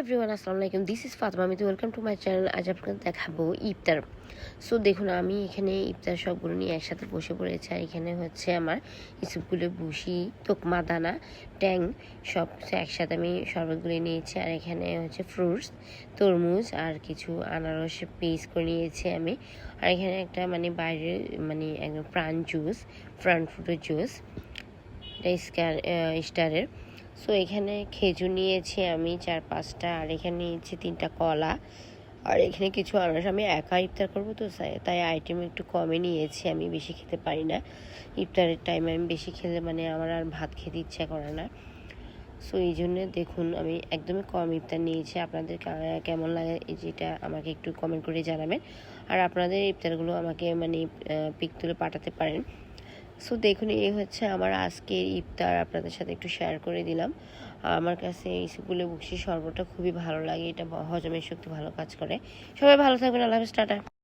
Everyone, আসসালামু আলাইকুম। This is Fatema. Welcome to my channel. আজ আপনাকে দেখাবো ইফতার। সো দেখুন, আমি এখানে ইফতার সবগুলো নিয়ে একসাথে বসে পড়েছি। আর এখানে হচ্ছে আমার ইসুপগুলো বুসি, তোকমা দানা, ট্যাং সব একসাথে আমি শরবতগুলো নিয়েছি। আর এখানে হচ্ছে ফ্রুটস, তরমুজ আর কিছু আনারস পিস করে নিয়েছি আমি। আর এখানে একটা বাইরে একদম ফ্রান ফ্রুটের জুস, এটা স্টারের। সো এখানে খেজুর নিয়েছি আমি 4-5টা, আর এখানে নিয়েছি 3টা কলা, আর এখানে কিছু আনারস। আমি একা ইফতার করবো তো, তাই আইটেম একটু কমে নিয়েছি। আমি বেশি খেতে পারি না ইফতারের টাইমে। আমি বেশি খেলে আমার আর ভাত খেতে ইচ্ছা করে না। সো এই জন্য দেখুন, আমি একদমই কম ইফতার নিয়েছি। আপনাদের কেমন লাগে যেটা আমাকে একটু কমেন্ট করে জানাবেন। আর আপনাদের ইফতারগুলো আমাকে পিক তুলে পাঠাতে পারেন। সো দেখুন, এই হচ্ছে আমার আজকের ইফতার। আপনাদের সাথে একটু শেয়ার করে দিলাম। আমার কাছে এই ইসুপুলে বুকশি শরবতটা খুবই ভালো লাগে। এটা হজমের শক্তি ভালো কাজ করে। সবাই ভালো থাকবেন। আল্লাহ হাফেজ, টাটা।